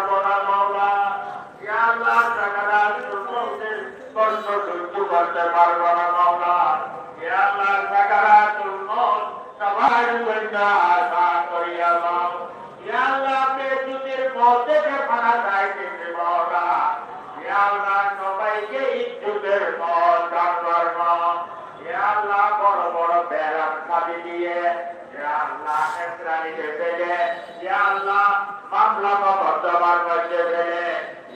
পারবো না মাওলা। ইয়া আল্লাহ সাকারাত মউতের কষ্ট সহ্য করতে পারবো না মাওলা। ইয়া আল্লাহ সাকারাতুল মউত সবার জন্য আসান করিয়া দাও। ইয়া আল্লাহ বেজুদের মউত থেকে ফানা যাইতেছে মাওলা। ইয়া আল্লাহ সবাইকে ইজ্জতের মউত দান করো। ইয়া আল্লাহ বড় বড় বেড়ার খাবি দিয়ে ইয়া আল্লাহ ইসরাইলে ফেলে ইয়া আল্লাহ মামলা মোকদ্দমার মধ্যে ফেলে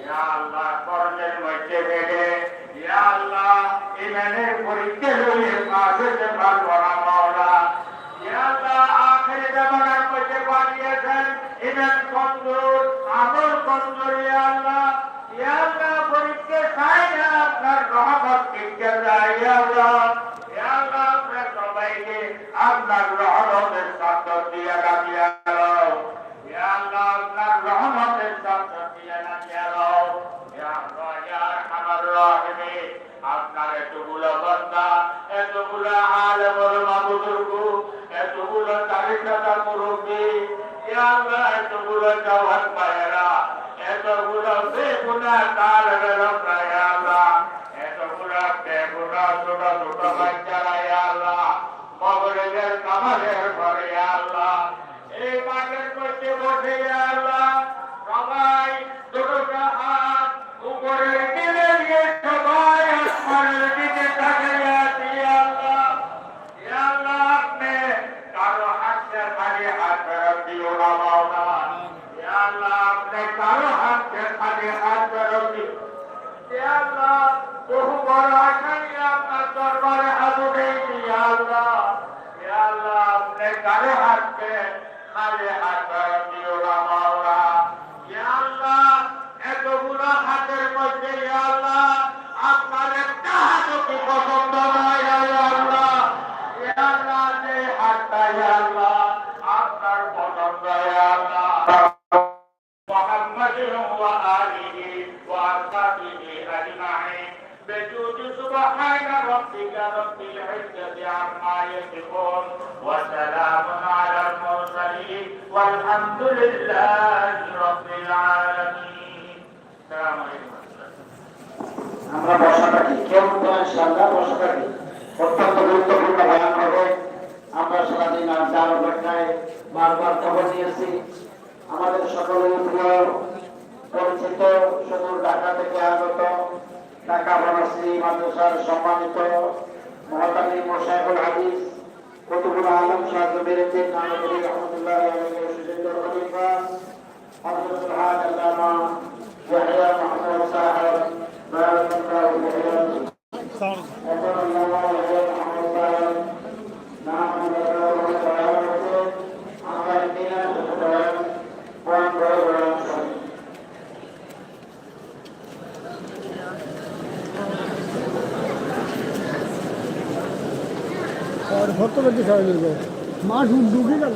ইয়া আল্লাহ কর্মের মধ্যে ফেলে ইয়া আল্লাহ ইমানের পরীক্ষা লইয়ে পাস হতে পারবো না মাওলা। ইয়া আল্লাহ আখির জামানার মধ্যে বানিয়েছেন ইমান কমজোর আমল কমজোর। ইয়া আল্লাহ পরীক্ষা চাই না আপনার রহমত কিনতে যায়। ইয়া আল্লাহ আপনার সবাইকে আপনার রহমতের সাথে দিয়ে রাখিয়া দাও। ইয়া আল্লাহ আপনার রহমতের সাথে দিয়ে রাখিয়া দাও। ইয়া আল্লাহ ইয়া আরহামার রাহিমিন আপনার এতগুলো বান্দা এতগুলো আলেম ওলামা বুজুর্গ এতগুলো তারিকাদার মুরব্বি ইয়া আল্লাহ এতগুলো জওয়ান ভাইয়েরা এতগুলো বেগুনাহ তালেবেরা ইয়া আল্লাহ এতগুলো বেগুনাহ ছোট ছোট বাচ্চারা ইয়া আল্লাহ মগরিবের নামাজের পরে ইয়া আল্লাহ এই মাঠের মধ্যে বসে ইয়া আল্লাহ সবাই দুটো হাত উপরের দিকে দিয়ে সবাই আসমানের দিকে তাকিয়ে আছে। ইয়া আল্লাহ আপনি কারো হাতে খালি হাত ফেরত দিও না মাওলা। ইয়া আল্লাহ আপনি কারো হাতে খালি হাত ফেরত দিও। ইয়া আল্লাহ বহু বড় আশা নিয়ে আপনার দরবারে হাত উঠেছি। ইয়া আল্লাহ আপনি কারো হাতে খালি হাত ফেরত দিও না মাওলা। ইয়া আল্লাহ এতগুলো হাতের মধ্যে ইয়া আল্লাহ আপনার একটা হাতও কি পছন্দ নয়। ইয়া আল্লাহ যে হাতটা ইয়া আল্লাহ আপনার পছন্দ। ইয়া আল্লাহ محمد وآله وأصحابه أجمعين بجود سبحان ربك رب العزة عما يصفون وسلام على المرسلين والحمد لله رب العالمين. السلام عليكم. আমরা বসাটাকে কেউ ইনশাআল্লাহ বসাটাকে অত্যন্ত গুরুত্বপূর্ণ বয়ান হবে। আমরা সারাদিন আড্ডা ঘটনায় বারবার খবর নিয়েছি। আমাদের সকলের প্রিয় পরিচিত সুদূর ঢাকা থেকে আগত ঢাকা বনশ্রী মাদ্রাসার সম্মানিত মহতামি মোশায়েখুল হাদিস কুতুবুল আলম শাহ জুবেরউদ্দিন নানবী রহমাতুল্লাহ আলাইহি সুযোগ্য খলিফা হযরতুল হাজ আল্লামা ইয়াহইয়া মুহাম্মদ সাহেব বারাকাতুহু और भक्त बच्चे सारे लोग माँ ढूंढ ढूंढी कर